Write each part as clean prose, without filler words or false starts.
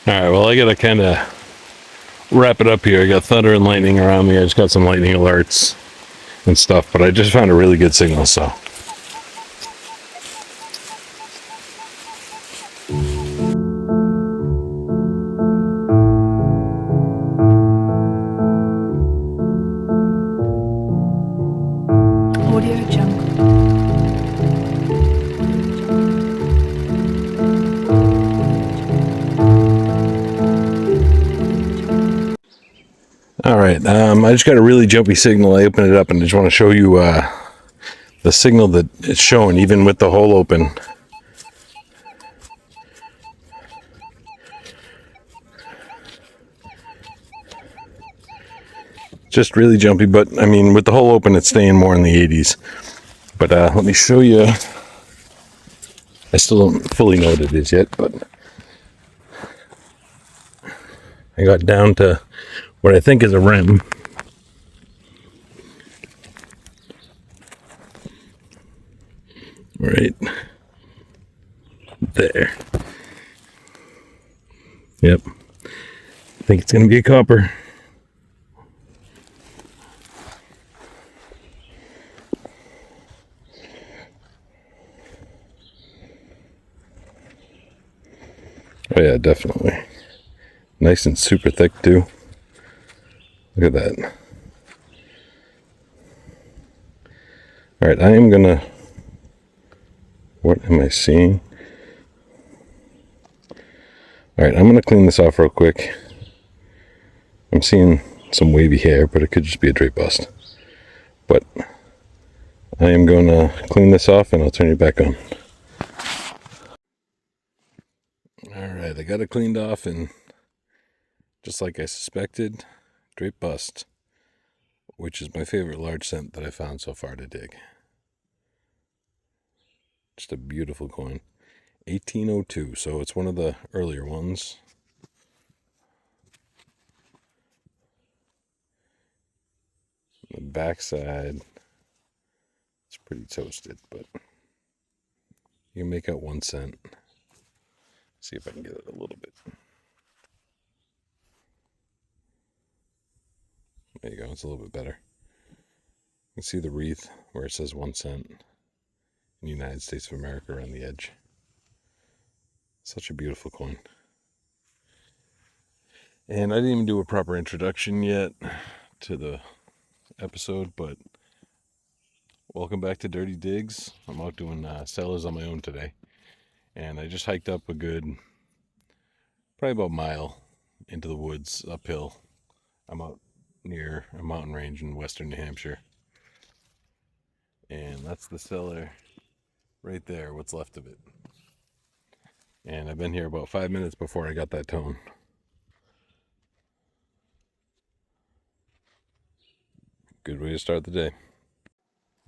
Alright, well I gotta kind of wrap it up here. I got thunder and lightning around me. I just got some lightning alerts and stuff, but I just found a really good signal, so. Audio Jungle. Alright, I just got a really jumpy signal. I opened it up and I just want to show you the signal that it's showing, even with the hole open. Just really jumpy, but I mean, with the hole open, it's staying more in the 80s. But let me show you. I still don't fully know what it is yet, but I got down to what I think is a rim. Right there. Yep. I think it's going to be a copper. Oh yeah, definitely. Nice and super thick too. Look at that. Alright, I am gonna... What am I seeing? Alright, I'm gonna clean this off real quick. I'm seeing some wavy hair, but it could just be a drape bust. But I am gonna clean this off and I'll turn you back on. Alright, I got it cleaned off, and just like I suspected, drape bust, which is my favorite large cent that I found so far to dig. Just a beautiful coin. 1802, so it's one of the earlier ones. The backside, it's pretty toasted, but you can make out 1 cent. See if I can get it a little bit. There you go, it's a little bit better. You can see the wreath where it says 1 cent in the United States of America around the edge. Such a beautiful coin. And I didn't even do a proper introduction yet to the episode, but welcome back to Dirty Digs. I'm out doing cellars on my own today. And I just hiked up a good, probably about a mile into the woods uphill. I'm out near a mountain range in western New Hampshire. And that's the cellar right there, what's left of it. And I've been here about 5 minutes before I got that tone. Good way to start the day.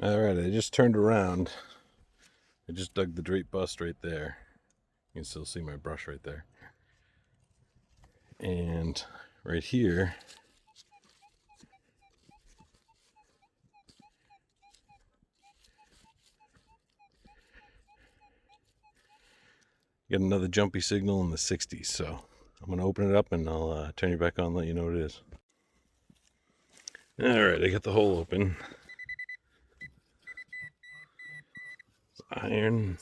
Alright, I just turned around. I just dug the drape bust right there. You can still see my brush right there. And right here, got another jumpy signal in the 60s. So I'm going to open it up and I'll turn you back on and let you know what it is. Alright, I got the hole open. It's iron.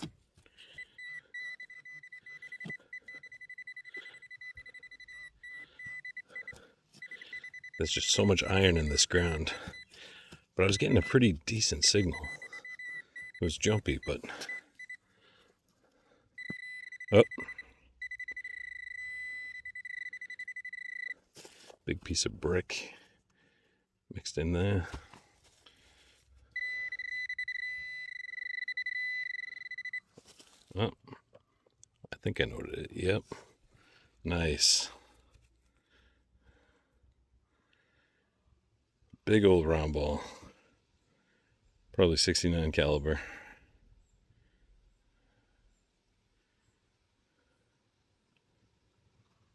There's just so much iron in this ground. But I was getting a pretty decent signal. It was jumpy, but... Oh. Big piece of brick mixed in there. Oh. I think I know what it is. Yep. Nice. Big old round ball. Probably 69 caliber.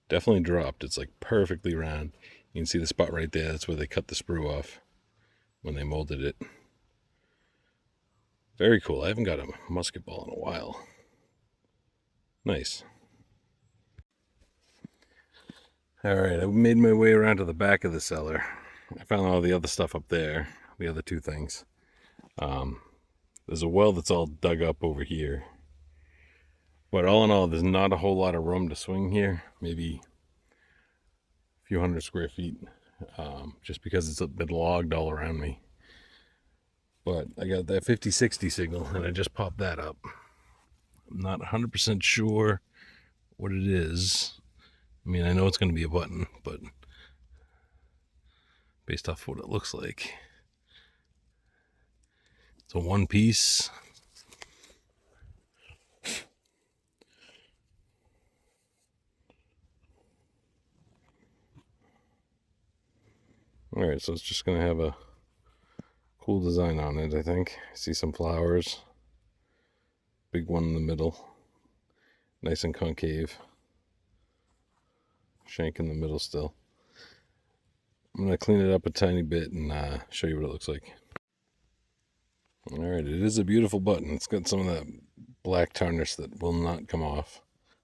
Definitely dropped. It's like perfectly round. You can see the spot right there. That's where they cut the sprue off when they molded it. Very cool. I haven't got a musket ball in a while. Nice. All right, I made my way around to the back of the cellar. I found all the other stuff up there, the other two things. There's a well that's all dug up over here. But all in all, there's not a whole lot of room to swing here. Maybe a few hundred square feet, just because it's been logged all around me. But I got that 50-60 signal, and I just popped that up. I'm not 100% sure what it is. I mean, I know it's going to be a button, but based off what it looks like, it's a one piece. All right, so it's just going to have a cool design on it, I think. I see some flowers. Big one in the middle. Nice and concave. Shank in the middle still. I'm going to clean it up a tiny bit and show you what it looks like. All right, it is a beautiful button. It's got some of that black tarnish that will not come off.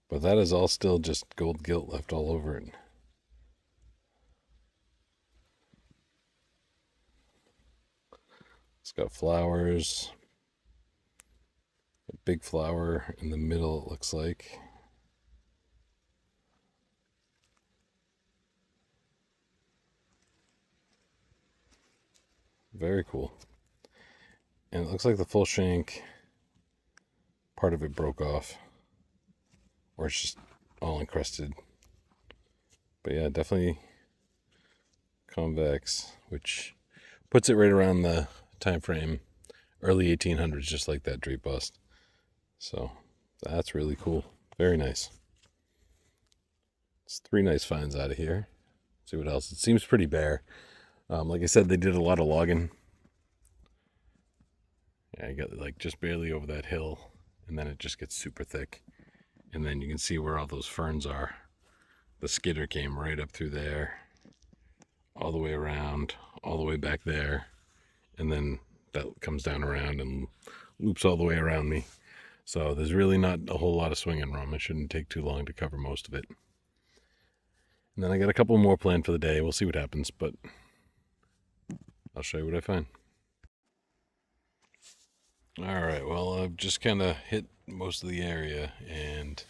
But that is all still just gold gilt left all over it. It's got flowers. A big flower in the middle, it looks like. Very cool. And it looks like the full shank, part of it broke off. Or it's just all encrusted. But yeah, definitely convex, which puts it right around the time frame, early 1800s, just like that drape bust. So that's really cool. Very nice. It's 3 nice finds out of here. Let's see what else. It seems pretty bare. Like I said, they did a lot of logging. Yeah, I got like just barely over that hill, and then it just gets super thick. And then you can see where all those ferns are. The skidder came right up through there, all the way around, all the way back there, and then that comes down around and loops all the way around me. So there's really not a whole lot of swinging room. It shouldn't take too long to cover most of it. And then I got a couple more planned for the day. We'll see what happens, but I'll show you what I find. All right, well, I've just kind of hit most of the area, and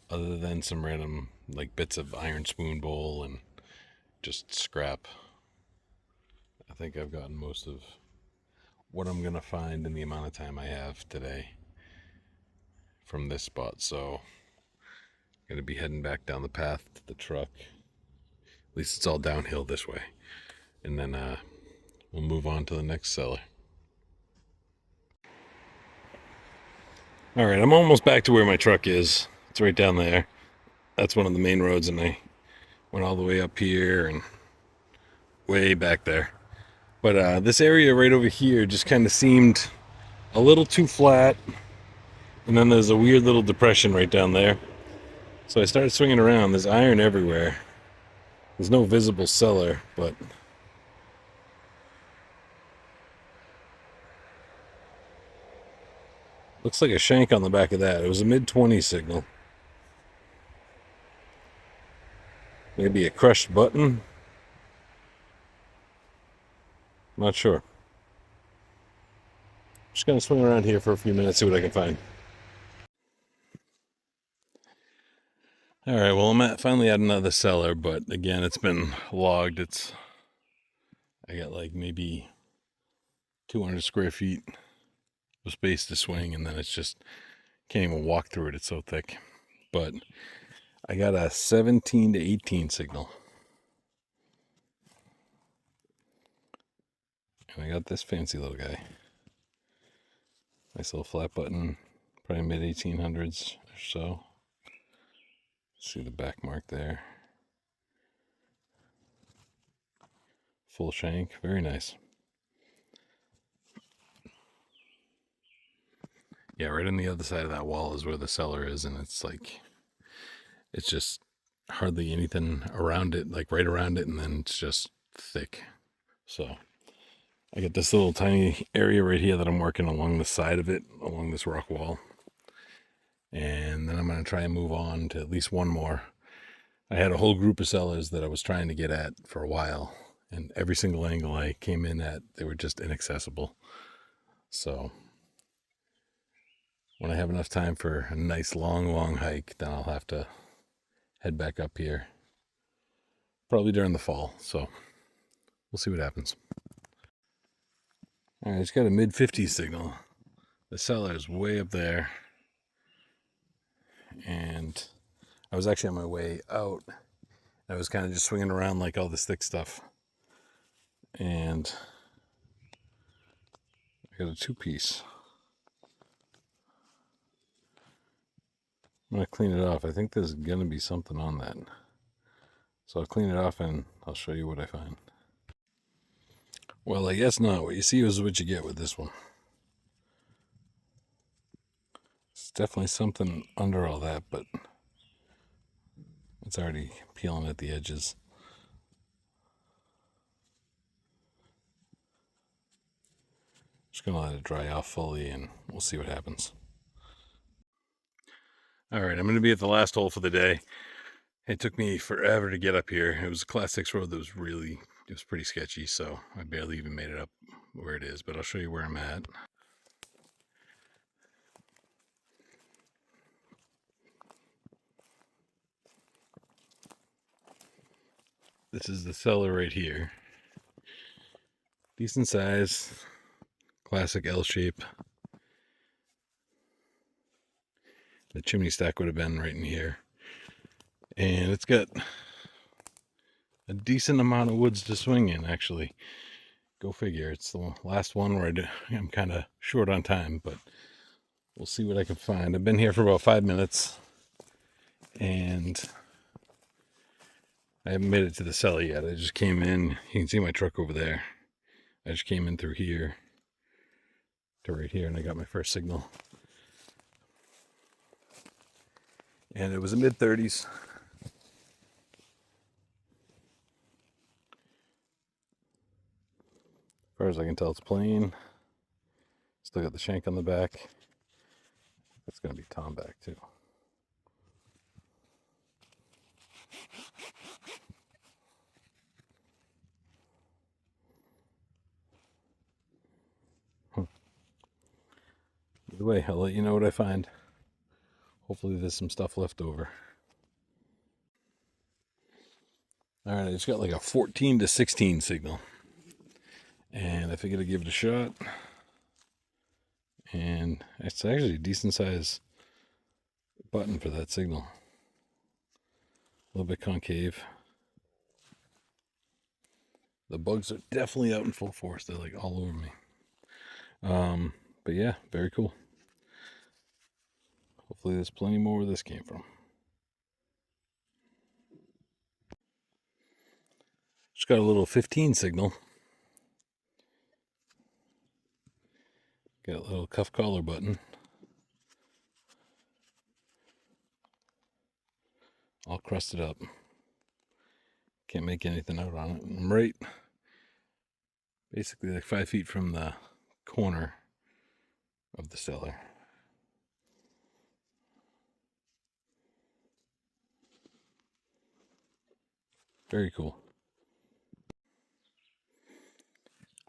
other than some random like bits of iron spoon bowl and just scrap, I think I've gotten most of what I'm gonna find in the amount of time I have today from this spot. So I'm gonna be heading back down the path to the truck. At least it's all downhill this way, and then we'll move on to the next cellar. All right, I'm almost back to where my truck is. It's right down there. That's one of the main roads, and I went all the way up here and way back there. But this area right over here just kind of seemed a little too flat, and then there's a weird little depression right down there. So I started swinging around. There's iron everywhere. There's no visible cellar, but looks like a shank on the back of that. It was a mid-20 signal. Maybe a crushed button? Not sure. Just gonna swing around here for a few minutes, see what I can find. All right, well, I'm finally at another cellar, but again, it's been logged. I got like maybe 200 square feet of space to swing, and then it's just can't even walk through it. It's so thick. But I got a 17 to 18 signal. And I got this fancy little guy. Nice little flat button, probably mid 1800s or so. See the back mark there. Full shank, very nice. Yeah, right on the other side of that wall is where the cellar is, and it's just hardly anything around it, like right around it, and then it's just thick. So I got this little tiny area right here that I'm working along the side of it, along this rock wall. And then I'm going to try and move on to at least one more. I had a whole group of sellers that I was trying to get at for a while, and every single angle I came in at, they were just inaccessible. So when I have enough time for a nice long hike, then I'll have to head back up here, probably during the fall. So we'll see what happens. All right, it's got a mid-50s signal. The cellar is way up there, and I was actually on my way out. I was kind of just swinging around like all this thick stuff, and I got a 2-piece. I'm going to clean it off. I think there's going to be something on that. So I'll clean it off and I'll show you what I find. Well, I guess not. What you see is what you get with this one. It's definitely something under all that, but it's already peeling at the edges. Just going to let it dry off fully and we'll see what happens. All right, I'm going to be at the last hole for the day. It took me forever to get up here. It was a Class 6 road that was it was pretty sketchy, so I barely even made it up where it is, but I'll show you where I'm at. This is the cellar right here. Decent size, classic L shape. The chimney stack would have been right in here. And it's got a decent amount of woods to swing in, actually. Go figure. It's the last one where I'm kind of short on time, but we'll see what I can find. I've been here for about 5 minutes, and I haven't made it to the cellar yet. I just came in. You can see my truck over there. I just came in through here to right here, and I got my first signal. And it was a mid-30s. As far as I can tell, it's plain. Still got the shank on the back. That's going to be tom back too. Either way, I'll let you know what I find. Hopefully there's some stuff left over. All right, I just got like a 14 to 16 signal. And I figured I'd give it a shot. And it's actually a decent size button for that signal. A little bit concave. The bugs are definitely out in full force. They're like all over me. But yeah, very cool. Hopefully there's plenty more where this came from. Just got a little 15 signal. Got a little cuff collar button. All crusted up. Can't make anything out on it. I'm right basically like 5 feet from the corner of the cellar. Very cool.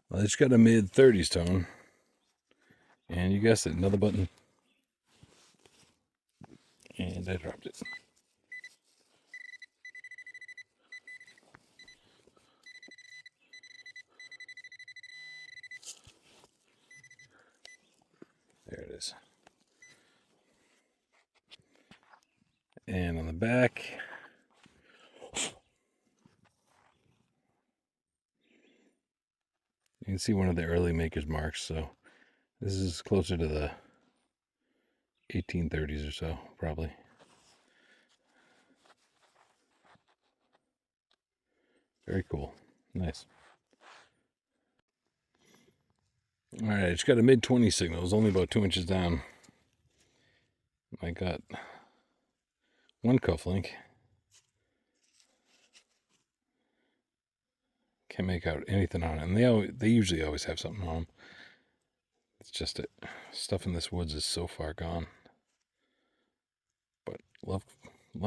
Well, it's got a mid-30s tone. And you guessed it, another button. And I dropped it. There it is. And on the back, you can see one of the early maker's marks. So this is closer to the 1830s or so, probably. Very cool. Nice. All right, it's got a mid-20 signal. It's only about 2 inches down. I got one cufflink. Can't make out anything on it. And they usually always have something on them. It's just that stuff in this woods is so far gone. But love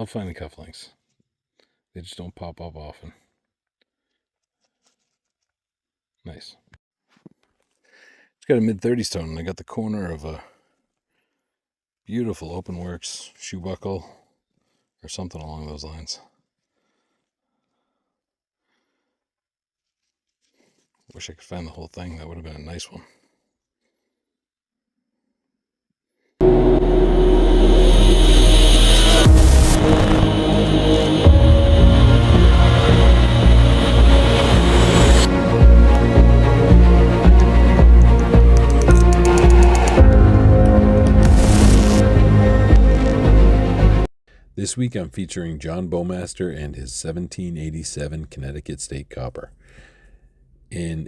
finding cufflinks. They just don't pop up often. Nice. It's got a mid-30s tone, and I got the corner of a beautiful Open Works shoe buckle or something along those lines. Wish I could find the whole thing. That would have been a nice one. This week I'm featuring John Bowmaster and his 1787 Connecticut State Copper. In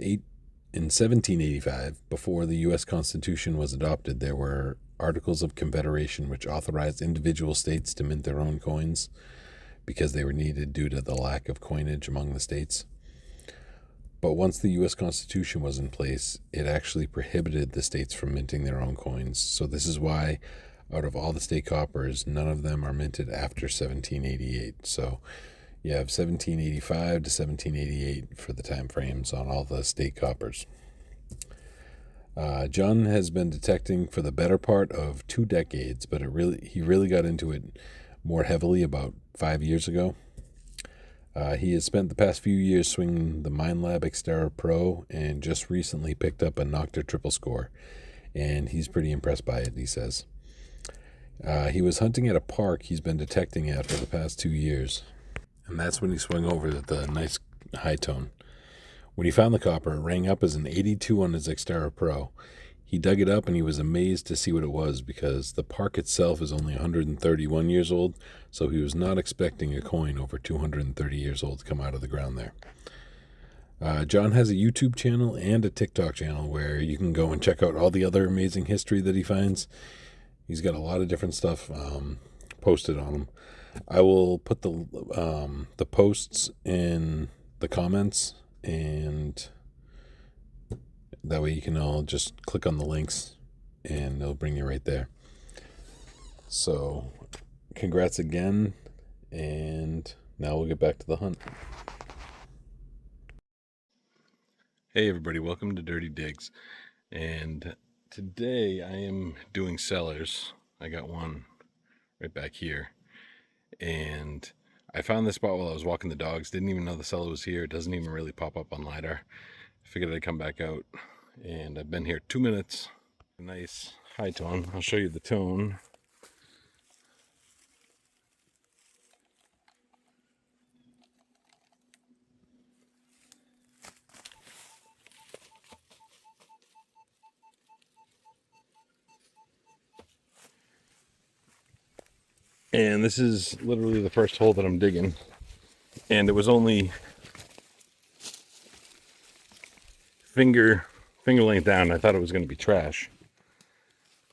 1785, before the U.S. Constitution was adopted, there were Articles of Confederation which authorized individual states to mint their own coins because they were needed due to the lack of coinage among the states. But once the U.S. Constitution was in place, it actually prohibited the states from minting their own coins. So this is why, out of all the state coppers, none of them are minted after 1788. So you have 1785 to 1788 for the time frames on all the state coppers. John has been detecting for the better part of 2 decades, but he really got into it more heavily about 5 years ago. He has spent the past few years swinging the MindLab Xterra Pro and just recently picked up a Nocta triple score, and he's pretty impressed by it, he says. He was hunting at a park he's been detecting at for the past 2 years, and that's when he swung over the nice high tone. When he found the copper, it rang up as an 82 on his Xterra Pro. He dug it up and he was amazed to see what it was because the park itself is only 131 years old, so he was not expecting a coin over 230 years old to come out of the ground there. John has a YouTube channel and a TikTok channel where you can go and check out all the other amazing history that he finds. He's got a lot of different stuff posted on him. I will put the posts in the comments, and that way you can all just click on the links and it'll bring you right there. So congrats again, and now we'll get back to the hunt. Hey everybody, welcome to Dirty Digs. And today I am doing cellars. I got one right back here. And I found this spot while I was walking the dogs. Didn't even know the cellar was here. It doesn't even really pop up on LiDAR. Figured I'd come back out. And I've been here 2 minutes. Nice high tone. I'll show you the tone. And this is literally the first hole that I'm digging. And it was only finger length down. I thought it was going to be trash.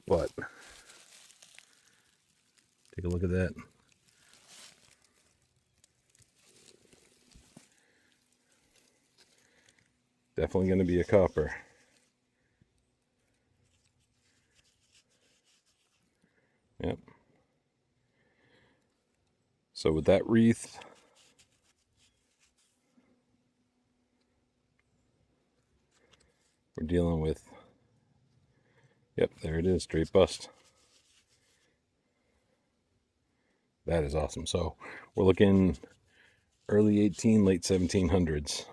But take a look at that. Definitely going to be a copper. Yep. So with that wreath, we're dealing with, yep, there it is, straight bust. That is awesome. So we're looking early 18, late 1700s.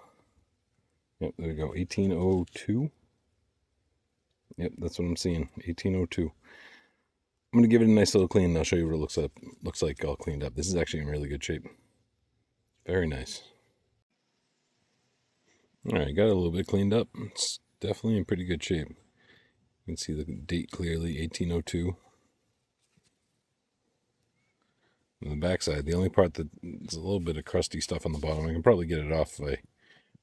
Yep, there we go, 1802. Yep, that's what I'm seeing, 1802. I'm going to give it a nice little clean, and I'll show you what it looks like all cleaned up. This is actually in really good shape. Very nice. All right, got it a little bit cleaned up. It's definitely in pretty good shape. You can see the date clearly, 1802. On the backside, the only part that is a little bit of crusty stuff on the bottom. I can probably get it off if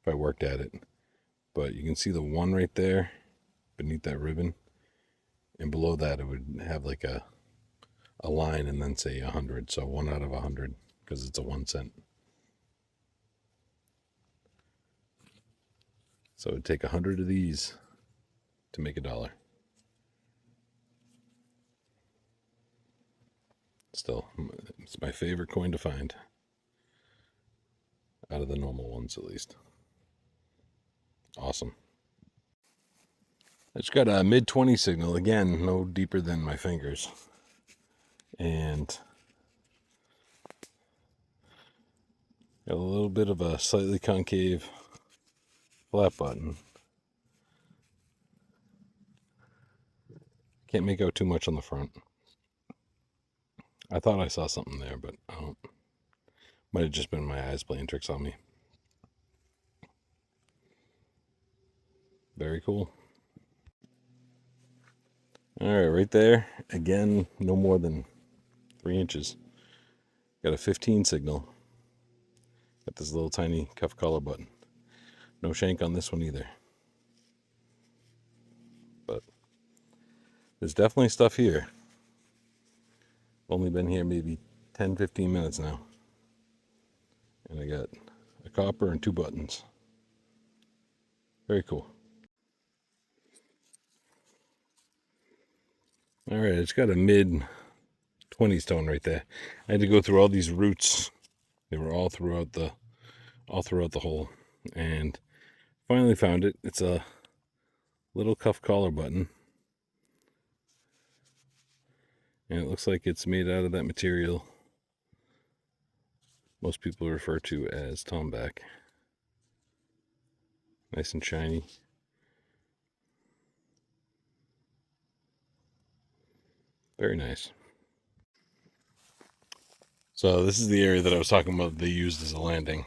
I worked at it. But you can see the 1 right there beneath that ribbon. And below that, it would have like a line and then say 100. So 1 out of 100 because it's a 1 cent. So it would take 100 of these to make $1. Still, it's my favorite coin to find. out of the normal ones at least. Awesome. It's got a mid-20 signal, again, no deeper than my fingers. And got a little bit of a slightly concave flat button. Can't make out too much on the front. I thought I saw something there, but I don't. Might have just been my eyes playing tricks on me. Very cool. Alright, right there. Again, no more than 3 inches. Got a 15 signal. Got this little tiny cuff collar button. No shank on this one either. But there's definitely stuff here. Only been here maybe 10-15 minutes now. And I got a copper and 2 buttons. Very cool. Alright, it's got a mid-20s tone right there. I had to go through all these roots. They were all throughout the hole. And finally found it. It's a little cuff collar button. And it looks like it's made out of that material most people refer to as tomback. Nice and shiny. Very nice. So this is the area that I was talking about they used as a landing.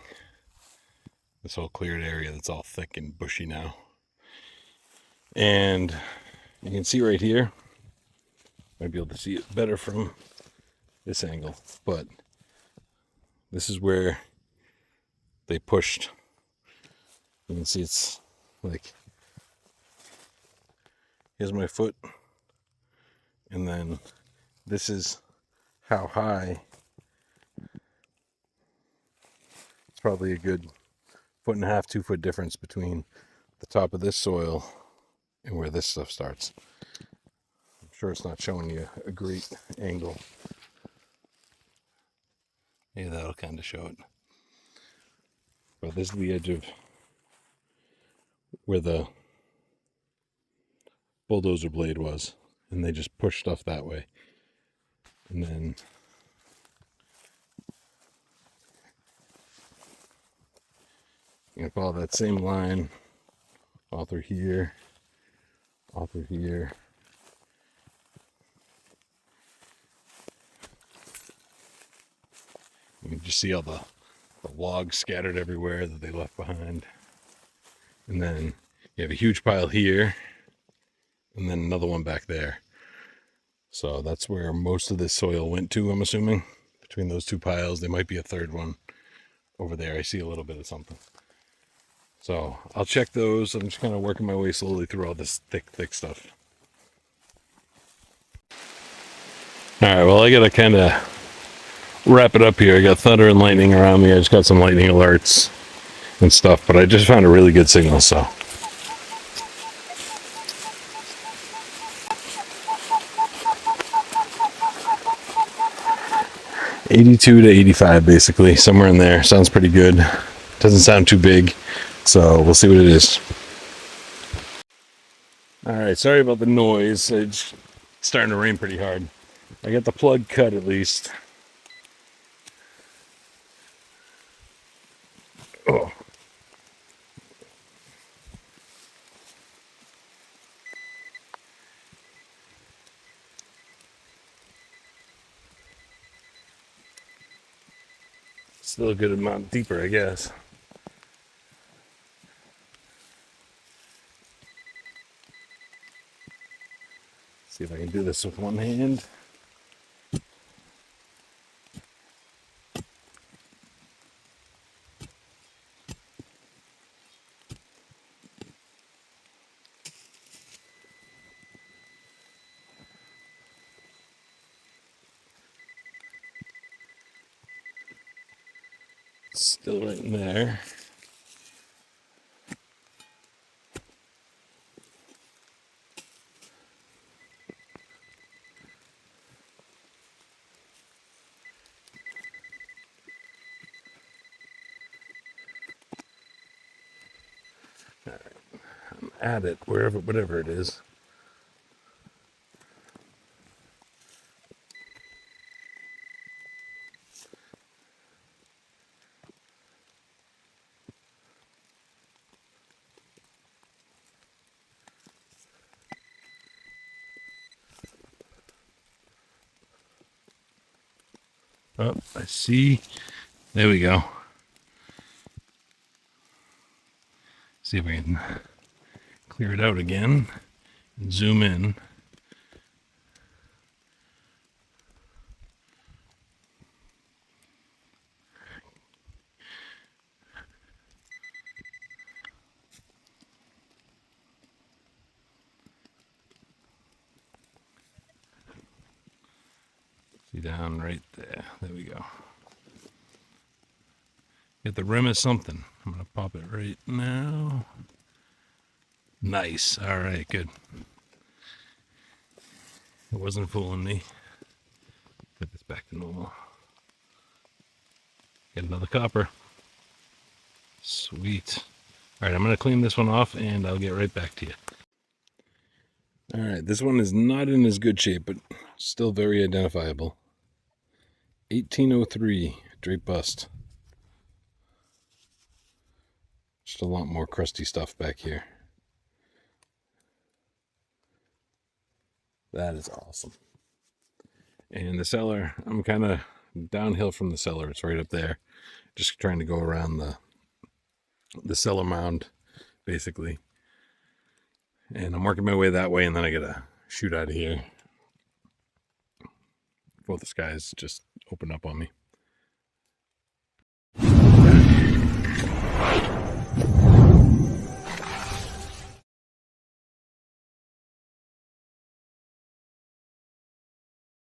This whole cleared area that's all thick and bushy now. And you can see right here, might be able to see it better from this angle, but this is where they pushed. You can see it's like, here's my foot, and then this is how high. It's probably a good 1.5 to 2 foot difference between the top of this soil and where this stuff starts. I'm sure it's not showing you a great angle. Yeah, that'll kind of show it. But this is the edge of where the bulldozer blade was, and they just pushed stuff that way. And then you can follow that same line all through here, all through here. You can just see all the logs scattered everywhere that they left behind. And then you have a huge pile here, and then another one back there. So that's where most of this soil went to, I'm assuming. Between those 2 piles, there might be a third one over there. I see a little bit of something. So I'll check those. I'm just kind of working my way slowly through all this thick stuff. All right, well, I got to kind of wrap it up here. I got thunder and lightning around me. I just got some lightning alerts and stuff, but I just found a really good signal, so. $82 to $85, basically, somewhere in there. Sounds pretty good. Doesn't sound too big, so we'll see what it is. All right, sorry about the noise. It's starting to rain pretty hard. I got the plug cut at least. Oh. Still a good amount deeper, I guess. See if I can do this with one hand. Still right in there. All right. I'm at it, whatever it is. Oh, I see. There we go. See if we can clear it out again and zoom in. See down right there. There we go. Get the rim of something. I'm going to pop it right now. Nice. All right, good. It wasn't fooling me. Put this back to normal. Get another copper. Sweet. All right, I'm going to clean this one off and I'll get right back to you. All right, this one is not in as good shape, but still very identifiable. 1803 drape bust. Just a lot more crusty stuff back here. That is awesome. And the cellar, I'm kind of downhill from the cellar. It's right up there. Just trying to go around the cellar mound, basically. And I'm working my way that way, and then I gotta shoot out of here before the skies just open up on me.